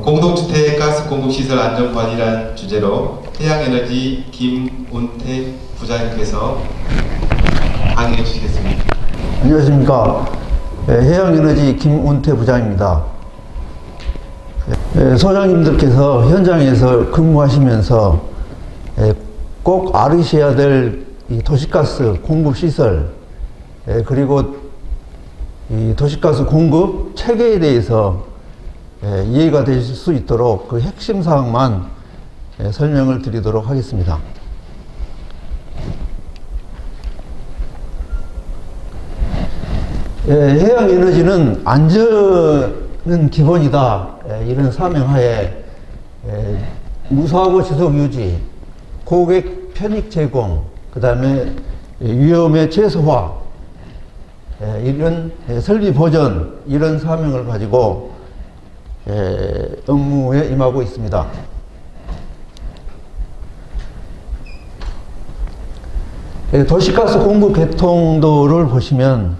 공동주택 가스 공급시설 안전관리라는 주제로 해양에너지 김운태 부장님께서 강의해 주시겠습니다. 안녕하십니까. 해양에너지 김운태 부장입니다. 소장님들께서 현장에서 근무하시면서 꼭 알으셔야 될 이 도시가스 공급시설 그리고 이 도시가스 공급 체계에 대해서 이해가 되실 수 있도록 그 핵심 사항만 설명을 드리도록 하겠습니다. 해양에너지는 안전은 기본이다, 이런 사명하에 무사고 지속 유지, 고객 편익 제공, 그 다음에 위험의 최소화, 이런 설비 보전, 이런 사명을 가지고 업무에 임하고 있습니다. 도시가스 공급 개통도를 보시면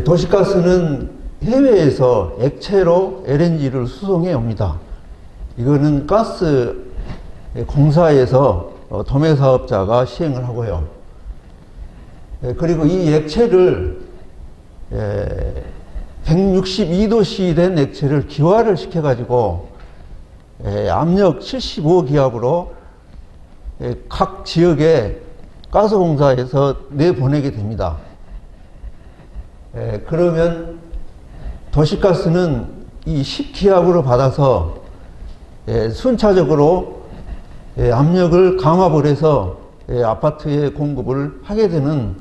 도시가스는 해외에서 액체로 LNG를 수송해 옵니다. 이거는 가스 공사에서 도매사업자가 시행을 하고요. 그리고 이 액체를 162도씨 된 액체를 기화를 시켜가지고 압력 75기압으로 각 지역에 가스공사에서 내보내게 됩니다. 그러면 도시가스는 이 10기압으로 받아서 순차적으로 압력을 감압을 해서 아파트에 공급을 하게 되는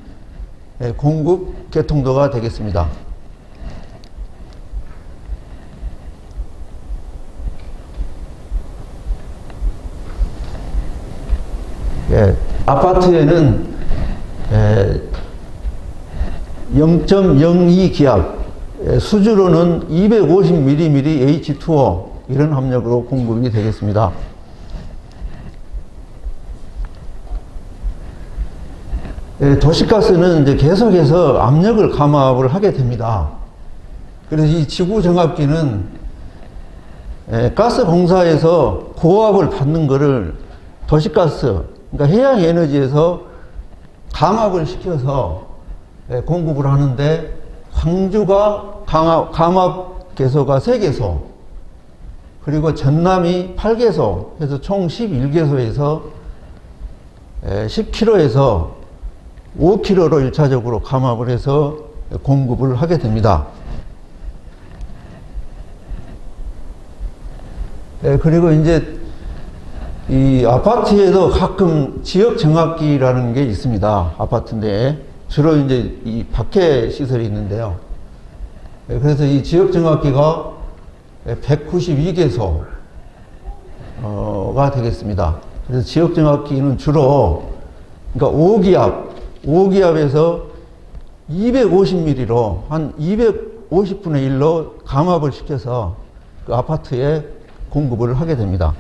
공급 개통도가 되겠습니다. 아파트에는 0.02기압, 수주로는 250mm H2O, 이런 압력으로 공급이 되겠습니다. 도시가스는 이제 계속해서 압력을 감압을 하게 됩니다. 그래서 이 지구정압기는 가스 공사에서 고압을 받는 것을 도시가스, 그러니까 해양에너지에서 감압을 시켜서 공급을 하는데, 광주가 감압 개소가 3개소, 그리고 전남이 8개소 해서 총 11개소에서 10km에서 5km로 1차적으로 감압을 해서 공급을 하게 됩니다. 그리고 이제 이 아파트에도 가끔 지역 정압기라는 게 있습니다. 아파트 내에 주로 이제 이 밖에 시설이 있는데요. 그래서 이 지역 정압기가 192개소가 되겠습니다. 그래서 지역 정압기는 주로 그러니까 5기압에서 250mm로 한 250분의 1로 감압을 시켜서 그 아파트에 공급을 하게 됩니다.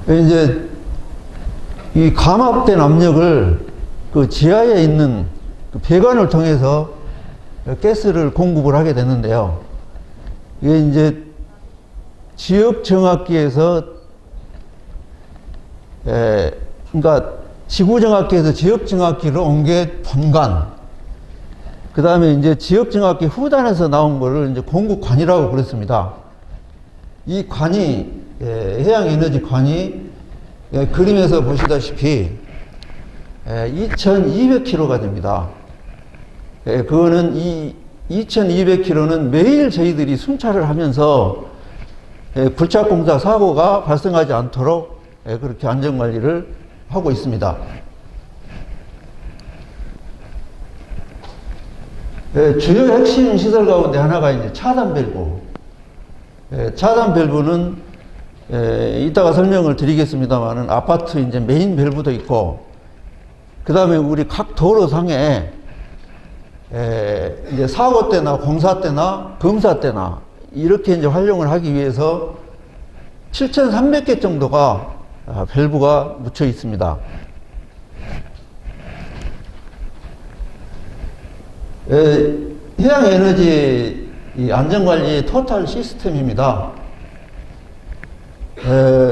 이제 이 감압된 압력을 그 지하에 있는 그 배관을 통해서 가스를 공급을 하게 되는데요. 이게 이제 지역 정압기에서 그러니까 지구 정압기에서 지역 정압기로 옮겨 본관, 그 다음에 이제 지역 정압기 후단에서 나온 거를 이제 공급관이라고 그랬습니다. 이 관이 해양에너지 관이 그림에서 보시다시피 2200km가 됩니다. 그거는 이 2200km는 매일 저희들이 순찰을 하면서 굴착공사 사고가 발생하지 않도록 그렇게 안전관리를 하고 있습니다. 주요 핵심 시설 가운데 하나가 이제 차단 밸브. 차단 밸브는 이따가 설명을 드리겠습니다만은 아파트 이제 메인 밸브도 있고, 그 다음에 우리 각 도로상에 이제 사고 때나 공사 때나 검사 때나 이렇게 이제 활용을 하기 위해서 7,300개 정도가 밸브가 묻혀 있습니다. 해양에너지 이 안전관리 토탈 시스템입니다.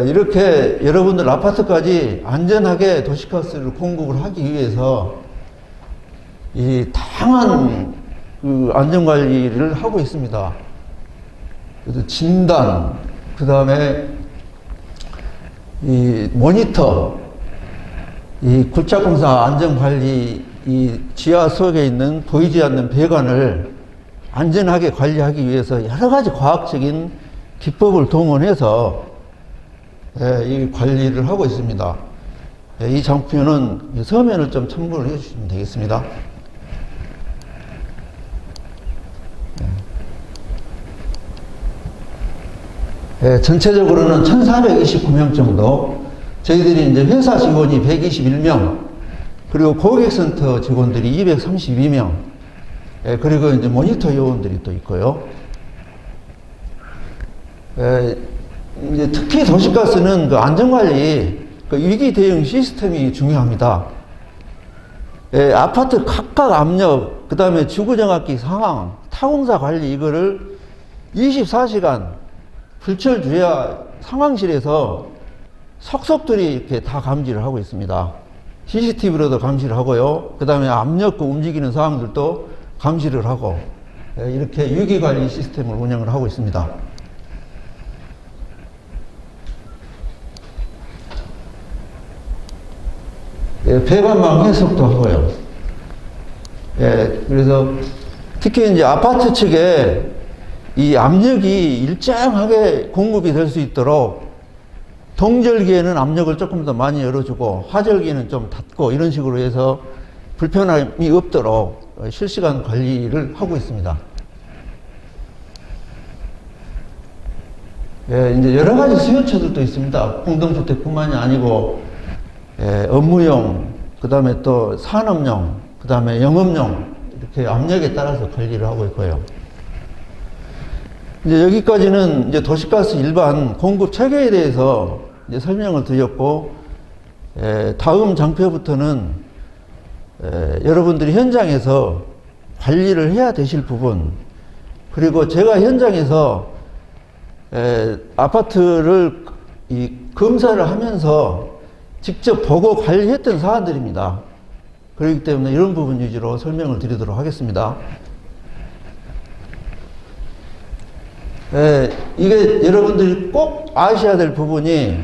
이렇게 여러분들 아파트까지 안전하게 도시가스를 공급을 하기 위해서 이 다양한 그 안전관리를 하고 있습니다. 그래서 진단, 그 다음에 이 모니터, 이 굴착공사 안전관리, 이 지하 속에 있는 보이지 않는 배관을 안전하게 관리하기 위해서 여러 가지 과학적인 기법을 동원해서 이 관리를 하고 있습니다. 이 장표는 서면을 좀 참고를 해주시면 되겠습니다. 전체적으로는 1429명 정도, 저희들이 이제 회사 직원이 121명, 그리고 고객센터 직원들이 232명, 그리고 이제 모니터 요원들이 또 있고요. 이제 특히 도시가스는 그 안전관리, 그 위기 대응 시스템이 중요합니다. 아파트 각각 압력, 그 다음에 지구정학기 상황, 타공사 관리, 이거를 24시간 불철주야 상황실에서 속속들이 이렇게 다 감지를 하고 있습니다. CCTV로도 감시를 하고요. 그 다음에 압력과 움직이는 상황들도 감시를 하고, 이렇게 위기관리 시스템을 운영을 하고 있습니다. 배관망 해석도 하고요. 그래서 특히 이제 아파트 측에 이 압력이 일정하게 공급이 될 수 있도록 동절기에는 압력을 조금 더 많이 열어주고 하절기에는 좀 닫고 이런 식으로 해서 불편함이 없도록 실시간 관리를 하고 있습니다. 이제 여러 가지 수요처들도 있습니다. 공동주택뿐만이 아니고 업무용, 그 다음에 또 산업용, 그 다음에 영업용, 이렇게 압력에 따라서 관리를 하고 있고요. 이제 여기까지는 이제 도시가스 일반 공급 체계에 대해서 이제 설명을 드렸고, 다음 장표부터는 여러분들이 현장에서 관리를 해야 되실 부분, 그리고 제가 현장에서 아파트를 이 검사를 하면서 직접 보고 관리했던 사안들입니다. 그렇기 때문에 이런 부분 위주로 설명을 드리도록 하겠습니다. 이게 여러분들이 꼭 아셔야 될 부분이,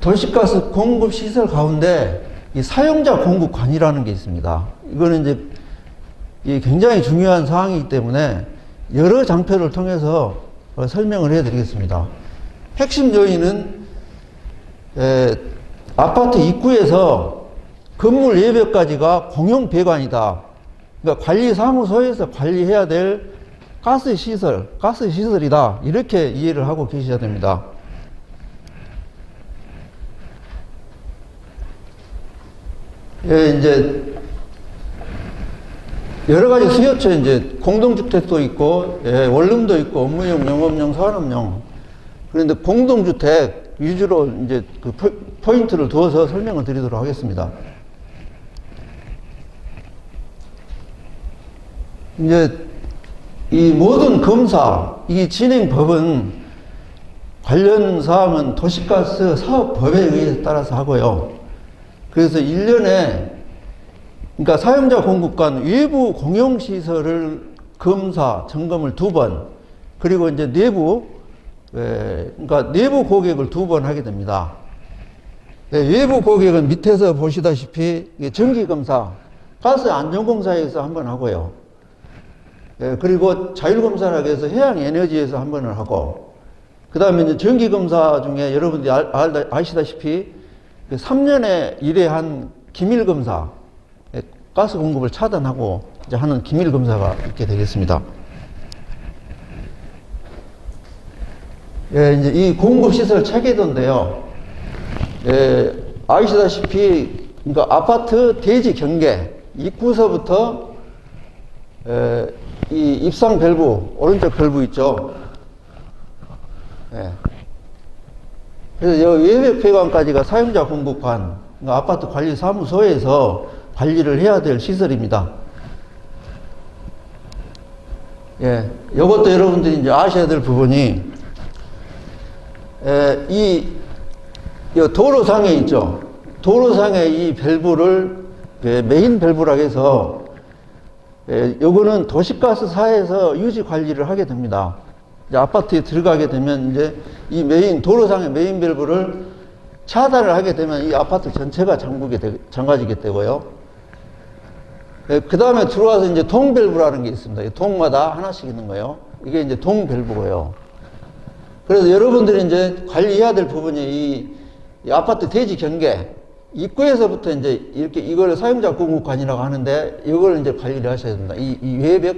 도시가스 공급 시설 가운데 이 사용자 공급관이라는 게 있습니다. 이거는 이제 이 굉장히 중요한 사항이기 때문에 여러 장표를 통해서 설명을 해 드리겠습니다. 핵심 요인은 아파트 입구에서 건물 예배까지가 공용 배관이다. 그러니까 관리사무소에서 관리해야 될 가스시설이다. 이렇게 이해를 하고 계셔야 됩니다. 이제 여러 가지 수요처, 이제 공동주택도 있고, 원룸도 있고, 업무용, 영업용, 산업용. 그런데 공동주택 위주로 이제 그 포인트를 두어서 설명을 드리도록 하겠습니다. 이제 이 모든 검사, 이 진행법은 관련 사항은 도시가스 사업법에 의해 따라서 하고요. 그래서 1년에, 그러니까 사용자 공급관 외부 공용시설을 검사, 점검을 2번, 그리고 이제 내부, 그러니까 내부 고객을 2번 하게 됩니다. 외부 고객은 밑에서 보시다시피 정기검사, 가스안전공사에서 1번 하고요. 그리고 자율검사라고 해서 해양에너지에서 1번을 하고, 그 다음에 이제 정기검사 중에 여러분들이 아시다시피 3년에 1회 한 기밀검사, 가스 공급을 차단하고 이제 하는 기밀검사가 있게 되겠습니다. 이제 이 공급시설 체계도인데요. 아시다시피, 그러니까 아파트 대지 경계, 입구서부터 이 입상 밸브, 오른쪽 밸브 있죠. 그래서 여기 외벽 배관까지가 사용자 공급관, 그러니까 아파트 관리 사무소에서 관리를 해야 될 시설입니다. 예, 이것도 여러분들이 이제 아셔야 될 부분이, 이 도로상에 있죠. 도로상에 이 밸브를 메인 밸브라고 해서, 요거는 도시가스사에서 유지 관리를 하게 됩니다. 이제 아파트에 들어가게 되면 이제 이 도로상의 메인 밸브를 차단을 하게 되면 이 아파트 전체가 잠가지게 되고요. 그 다음에 들어와서 이제 동 밸브라는 게 있습니다. 이 동마다 하나씩 있는 거예요. 이게 이제 동 밸브고요. 그래서 여러분들이 이제 관리해야 될 부분이 이 아파트 대지 경계, 입구에서부터 이제 이렇게 이걸 사용자 공급관이라고 하는데 이걸 이제 관리를 하셔야 됩니다. 이 외벽,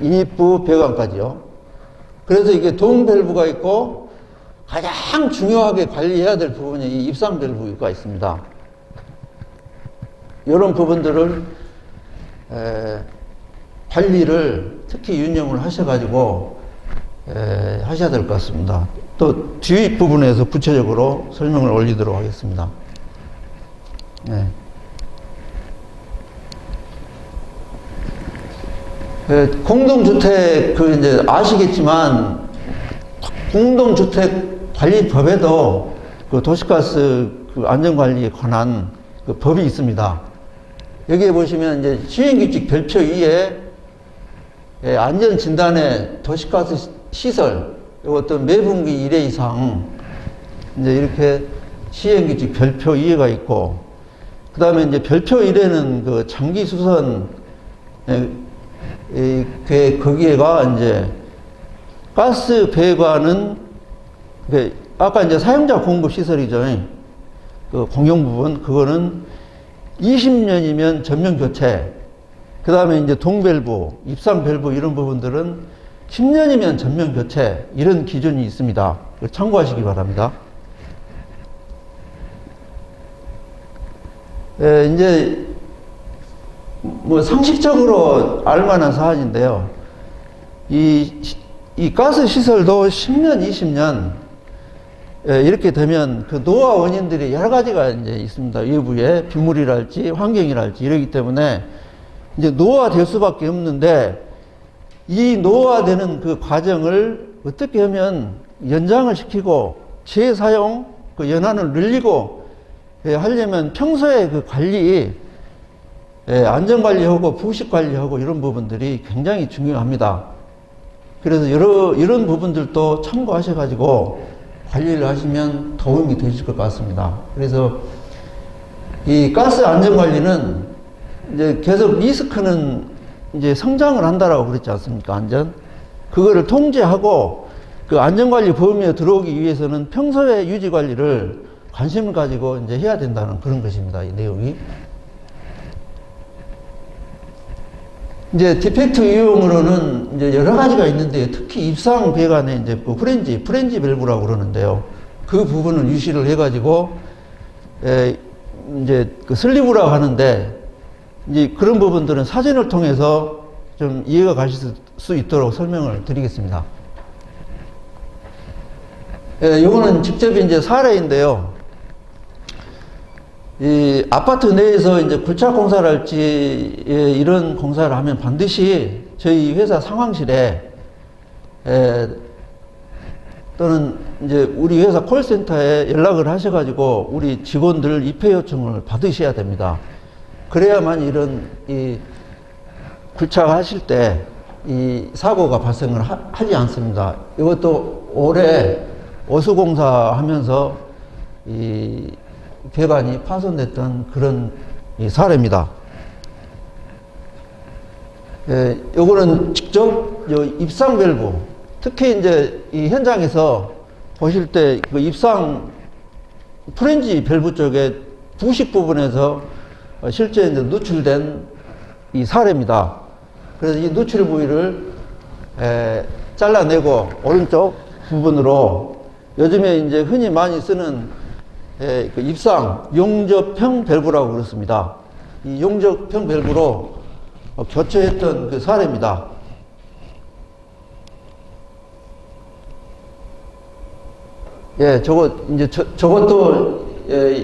인입부 배관까지요. 그래서 이게 동 밸브가 있고 가장 중요하게 관리해야 될 부분이 이 입상 밸브가 있습니다. 이런 부분들을 관리를 특히 유념을 하셔가지고 하셔야 될 것 같습니다. 또 뒷부분에서 구체적으로 설명을 올리도록 하겠습니다. 네. 공동주택 이제 아시겠지만 공동주택 관리법에도 그 도시가스 안전관리에 관한 그 법이 있습니다. 여기에 보시면 이제 시행규칙 별표 2에 안전진단의 도시가스 시설, 이것도 매분기 1회 이상, 이제 이렇게 시행규칙 별표 2회가 있고, 그 다음에 이제 별표 1회는 그 장기수선, 거기에가 이제 가스 배관은, 아까 이제 사용자 공급 시설이죠. 그 공용 부분, 그거는 20년이면 전면 교체, 그 다음에 이제 동밸브, 입상 밸브 이런 부분들은 10년이면 전면 교체, 이런 기준이 있습니다. 참고하시기 바랍니다. 이제 뭐 상식적으로 알만한 사안인데요. 이 가스 시설도 10년, 20년 이렇게 되면 그 노화 원인들이 여러 가지가 이제 있습니다. 외부에 빗물이랄지 환경이랄지 이러기 때문에 이제 노화될 수밖에 없는데, 이 노화되는 그 과정을 어떻게 하면 연장을 시키고 재사용 그 연한을 늘리고 하려면 평소에 그 관리, 안전관리하고 부식관리하고 이런 부분들이 굉장히 중요합니다. 그래서 이런 부분들도 참고하셔가지고 관리를 하시면 도움이 되실 것 같습니다. 그래서 이 가스 안전관리는 이제 계속 리스크는 이제 성장을 한다라고 그랬지 않습니까? 그거를 통제하고 그 안전관리 범위에 들어오기 위해서는 평소에 유지관리를 관심을 가지고 이제 해야 된다는 그런 것입니다. 이 내용이. 이제 디펙트 유형으로는 이제 여러 가지가 있는데, 특히 입상 배관에 이제 그 프렌지 밸브라고 그러는데요. 그 부분을 유시를 해가지고, 이제 그 슬리브라고 하는데, 이제 그런 부분들은 사진을 통해서 좀 이해가 가실 수 있도록 설명을 드리겠습니다. 요거는 직접 이제 사례인데요. 이 아파트 내에서 이제 굴착 공사를 할지 이런 공사를 하면 반드시 저희 회사 상황실에 또는 이제 우리 회사 콜센터에 연락을 하셔가지고 우리 직원들 입회 요청을 받으셔야 됩니다. 그래야만 이런 이 굴착하실 때 이 사고가 발생을 하지 않습니다. 이것도 올해 오수공사 하면서 이 배관이 파손됐던 그런 이 사례입니다. 요거는 직접 요 입상 밸브, 특히 이제 이 현장에서 보실 때 그 입상 프렌지 밸브 쪽에 부식 부분에서 실제 이제 누출된 이 사례입니다. 그래서 이 누출 부위를 잘라내고 오른쪽 부분으로 요즘에 이제 흔히 많이 쓰는 그 입상 용접형 밸브라고 그렇습니다. 이 용접형 밸브로 교체했던 그 사례입니다. 예, 저것도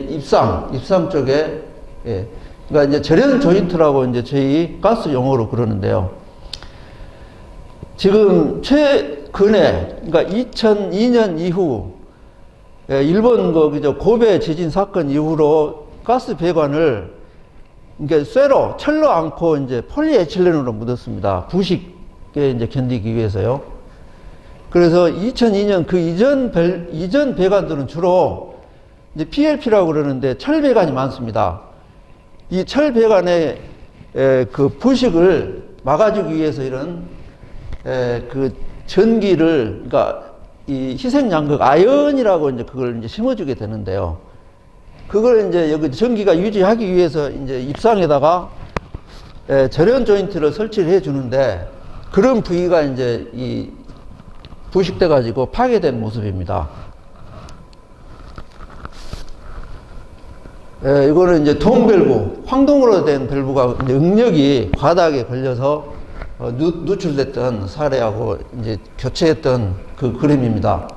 입상 쪽에 예. 그러니까 이제 절연 조인트라고 이제 저희 가스 용어로 그러는데요. 지금 최근에, 그러니까 2002년 이후, 예, 일본 그저 고베 지진 사건 이후로 가스 배관을 이게 쇠로, 철로 않고 이제 폴리에틸렌으로 묻었습니다. 부식에 이제 견디기 위해서요. 그래서 2002년 그 이전 배관들은 주로 이제 PLP라고 그러는데 철 배관이 많습니다. 이 철 배관의 그 부식을 막아주기 위해서 이런 그 전기를, 그러니까 이 희생양극 아연이라고 이제 그걸 이제 심어주게 되는데요. 그걸 이제 여기 전기가 유지하기 위해서 이제 입상에다가 절연 조인트를 설치를 해 주는데, 그런 부위가 이제 이 부식돼 가지고 파괴된 모습입니다. 이거는 이제 동밸브, 황동으로 된 밸브가 이제 응력이 바닥에 걸려서 누출됐던 사례하고 이제 교체했던 그 그림입니다.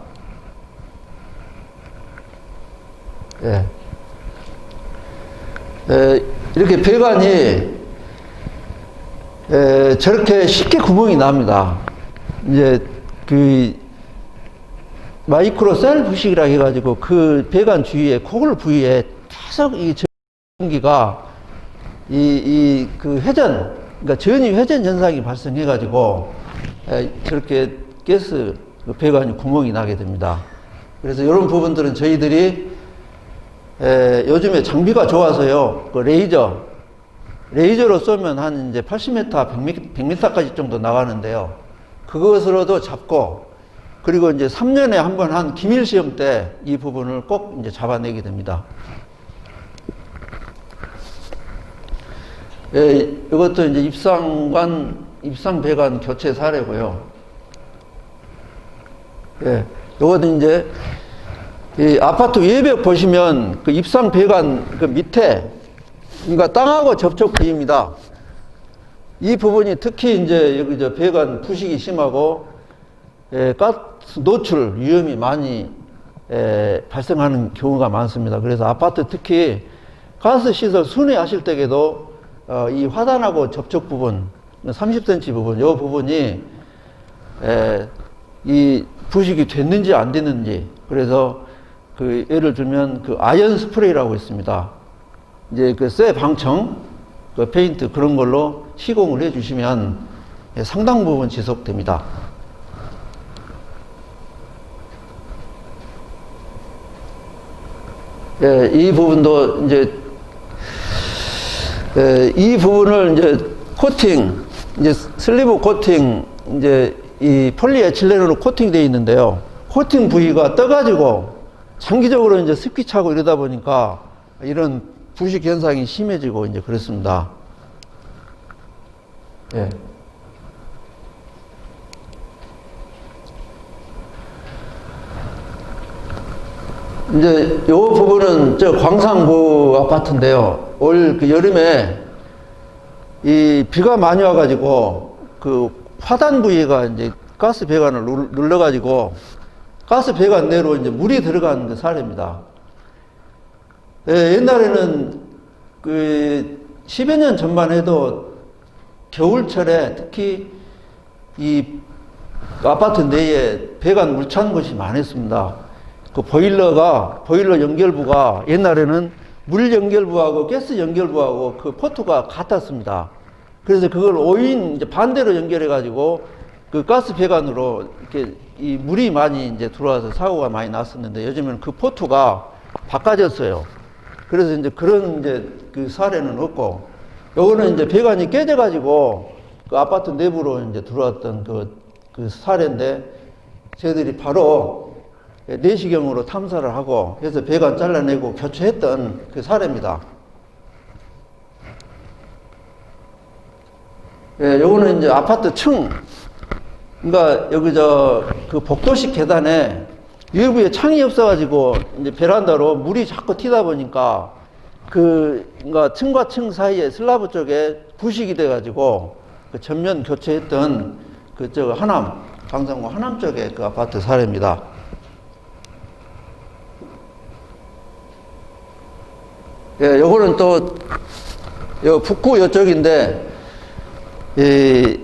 예. 이렇게 배관이 저렇게 쉽게 구멍이 납니다. 이제 그 마이크로 셀 부식이라 해가지고 그 배관 주위에, 코글 부위에 계속 이 전기가 그 회전, 그러니까 전위 회전 현상이 발생해가지고 저렇게 가스 배관이 구멍이 나게 됩니다. 그래서 이런 부분들은 저희들이 요즘에 장비가 좋아서요, 그 레이저로 쏘면 한 이제 80m, 100m까지 정도 나가는데요. 그것으로도 잡고, 그리고 이제 3년에 한 번 한 기밀 시험 때 이 부분을 꼭 이제 잡아내게 됩니다. 이것도 이제 입상 배관 교체 사례고요. 이것도 이제 이 아파트 외벽 보시면 그 입상 배관 그 밑에, 그러니까 땅하고 접촉 부위입니다. 이 부분이 특히 이제 여기 저 배관 부식이 심하고 가스 노출 위험이 많이 발생하는 경우가 많습니다. 그래서 아파트 특히 가스 시설 순회하실 때에도 이 화단하고 접촉 부분 30cm 부분, 이 부분이 이 부식이 됐는지 안 됐는지, 그래서 그 예를 들면 그 아연 스프레이라고 있습니다. 이제 그 쇠 방청, 그 페인트 그런 걸로 시공을 해 주시면 상당 부분 지속됩니다. 이 부분도 이제 이 부분을 이제 코팅, 이제 슬리브 코팅, 이제 이 폴리에틸렌으로 코팅되어 있는데요. 코팅 부위가 떠가지고 장기적으로 이제 습기 차고 이러다 보니까 이런 부식 현상이 심해지고 이제 그렇습니다. 예. 이제 요 부분은 저 광산구 아파트인데요. 올 그 여름에 이 비가 많이 와가지고 그 화단 부위가 이제 가스 배관을 눌러가지고 가스 배관 내로 이제 물이 들어간 그 사례입니다. 옛날에는 그 10여 년 전만 해도 겨울철에 특히 이 아파트 내에 배관 물 찬 곳이 많았습니다. 그 보일러 연결부가 옛날에는 물 연결부하고 가스 연결부하고 그 포트가 같았습니다. 그래서 그걸 5인 이제 반대로 연결해가지고 그 가스 배관으로 이렇게 이 물이 많이 이제 들어와서 사고가 많이 났었는데, 요즘에는 그 포트가 바꿔졌어요. 그래서 이제 그런 이제 그 사례는 없고, 요거는 이제 배관이 깨져가지고 그 아파트 내부로 이제 들어왔던 그 사례인데, 저희들이 바로 내시경으로 탐사를 하고 해서 배관 잘라내고 교체했던 그 사례입니다. 요거는 이제 아파트 층, 그러니까 여기 그 복도식 계단에 외부에 창이 없어가지고 이제 베란다로 물이 자꾸 튀다 보니까 그러니까 층과 층 사이에 슬라브 쪽에 부식이 돼가지고 그 전면 교체했던 광산구 하남 쪽에 그 아파트 사례입니다. 예, 요거는 또, 요 북구 요쪽인데, 이,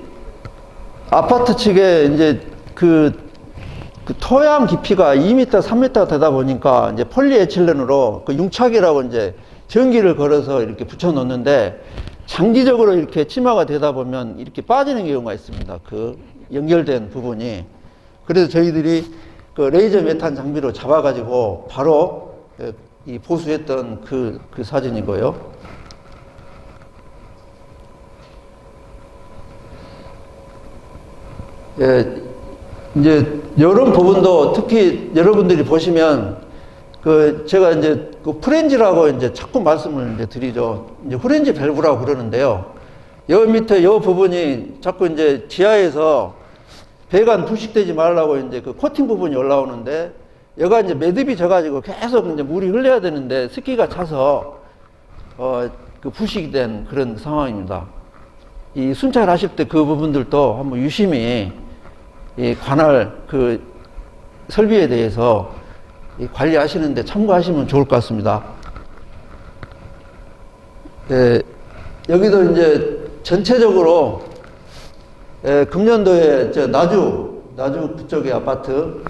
아파트 측에 이제 그 토양 깊이가 2m, 3m 되다 보니까 이제 폴리에틸렌으로 그 융착이라고 이제 전기를 걸어서 이렇게 붙여 놓는데 장기적으로 이렇게 침하가 되다 보면 이렇게 빠지는 경우가 있습니다. 그 연결된 부분이. 그래서 저희들이 그 레이저 메탄 장비로 잡아가지고 바로 이 보수했던 그 사진이고요. 예, 이제 이런 부분도 특히 여러분들이 보시면 제가 이제 그 프렌즈라고 이제 자꾸 말씀을 이제 드리죠. 이제 프렌즈 밸브라고 그러는데요. 여 밑에 여 부분이 자꾸 이제 지하에서 배관 부식되지 말라고 이제 그 코팅 부분이 올라오는데 여가 이제 매듭이 져가지고 계속 이제 물이 흘러야 되는데 습기가 차서 그 부식이 된 그런 상황입니다. 이 순찰하실 때 그 부분들도 한번 유심히 이 관할 그 설비에 대해서 관리하시는데 참고하시면 좋을 것 같습니다. 예, 여기도 이제 전체적으로 금년도에 나주 그쪽의 아파트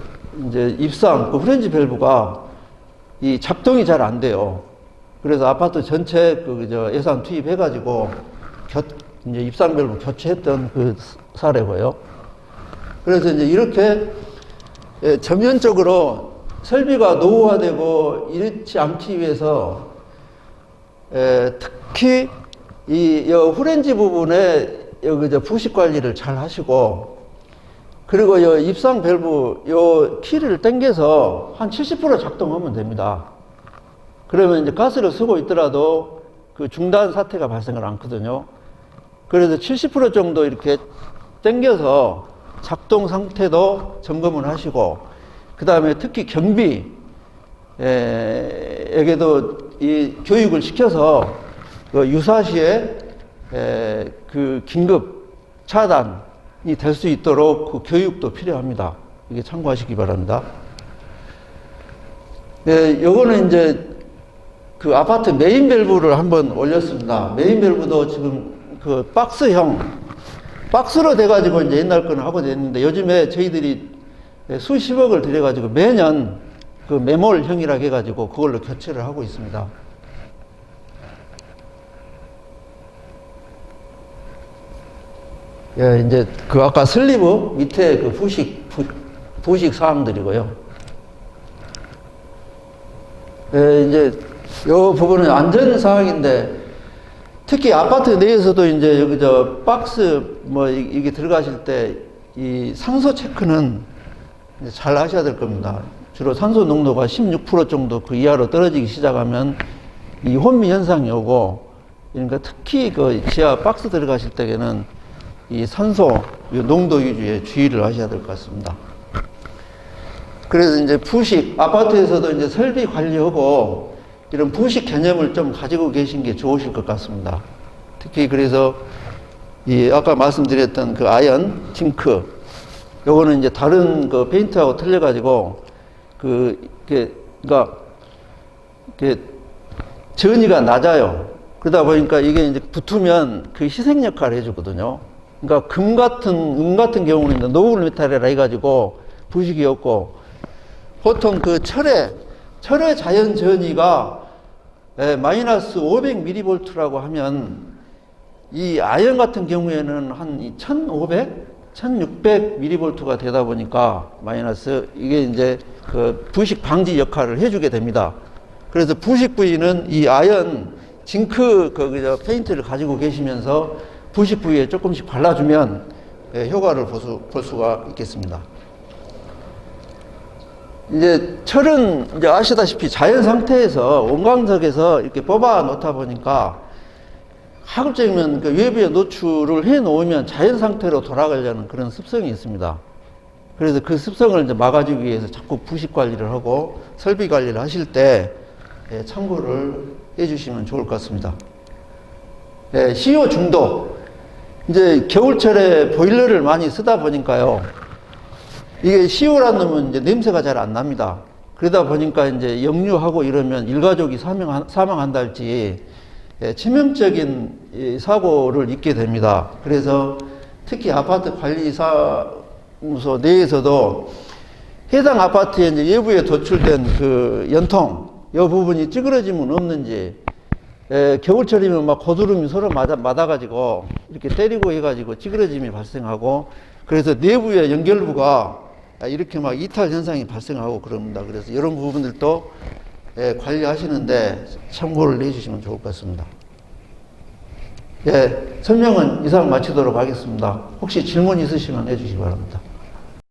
이제 입상 그 프렌즈 밸브가 이 작동이 잘 안 돼요. 그래서 아파트 전체 예산 투입해가지고 이제 입상 밸브 교체했던 그 사례고요. 그래서 이제 이렇게 전면적으로 설비가 노후화되고 이렇지 않기 위해서 특히 이 후렌지 부분에 여기 부식 관리를 잘 하시고 그리고 이 입상 밸브 요 키를 당겨서 한 70% 작동하면 됩니다. 그러면 이제 가스를 쓰고 있더라도 그 중단 사태가 발생을 않거든요. 그래서 70% 정도 이렇게 당겨서 작동 상태도 점검을 하시고 그 다음에 특히 경비에게도 이 교육을 시켜서 그 유사시에 그 긴급 차단이 될 수 있도록 그 교육도 필요합니다. 이게 참고하시기 바랍니다. 요거는 이제 그 아파트 메인 밸브를 한번 올렸습니다. 메인 밸브도 지금 그 박스로 돼가지고 이제 옛날 거는 하고 됐는데 요즘에 저희들이 수십억을 들여가지고 매년 그 매몰형이라고 해가지고 그걸로 교체를 하고 있습니다. 예, 이제 그 아까 슬리브 밑에 그 부식 사항들이고요. 예, 이제 요 부분은 안전 사항인데 특히 아파트 내에서도 이제 여기 박스 이게 들어가실 때 이 산소 체크는 잘 하셔야 될 겁니다. 주로 산소 농도가 16% 정도 그 이하로 떨어지기 시작하면 이 혼미 현상이 오고 그러니까 특히 그 지하 박스 들어가실 때에는 이 산소 농도 유지에 주의를 하셔야 될 것 같습니다. 그래서 이제 부식 아파트에서도 이제 설비 관리하고 이런 부식 개념을 좀 가지고 계신 게 좋으실 것 같습니다. 특히 그래서 이 아까 말씀드렸던 그 아연, 징크, 요거는 이제 다른 그 페인트하고 틀려가지고 그러니까 전이가 낮아요. 그러다 보니까 이게 이제 붙으면 그 희생 역할을 해주거든요. 그러니까 은 같은 경우는 이제 노블 메탈이라 해가지고 부식이 없고 보통 그 철의 자연 전이가 마이너스 500mV라고 하면 이 아연 같은 경우에는 한 1500, 1600mV가 되다 보니까 마이너스 이게 이제 그 부식 방지 역할을 해주게 됩니다. 그래서 부식 부위는 이 아연 징크 페인트를 가지고 계시면서 부식 부위에 조금씩 발라주면 효과를 볼 수가 있겠습니다. 이제 철은 이제 아시다시피 자연 상태에서 원광석에서 이렇게 뽑아 놓다 보니까 하급적이면 그 외부에 노출을 해 놓으면 자연 상태로 돌아가려는 그런 습성이 있습니다. 그래서 그 습성을 이제 막아주기 위해서 자꾸 부식 관리를 하고 설비 관리를 하실 때 참고를 해 주시면 좋을 것 같습니다. CO 중독. 이제 겨울철에 보일러를 많이 쓰다 보니까요. 이게 CO라는 놈은 이제 냄새가 잘 안 납니다. 그러다 보니까 이제 역류하고 이러면 일가족이 사망한다 할지 치명적인 이 사고를 입게 됩니다. 그래서 특히 아파트 관리사무소 내에서도 해당 아파트에 이제 외부에 도출된 그 연통, 이 부분이 찌그러지면 없는지, 겨울철이면 막 고드름이 서로 맞아가지고 이렇게 때리고 해가지고 찌그러짐이 발생하고, 그래서 내부의 연결부가 이렇게 막 이탈 현상이 발생하고 그럽니다. 그래서 이런 부분들도 관리하시는데 참고를 해주시면 좋을 것 같습니다. 설명은 이상 마치도록 하겠습니다. 혹시 질문 있으시면 해주시기 바랍니다.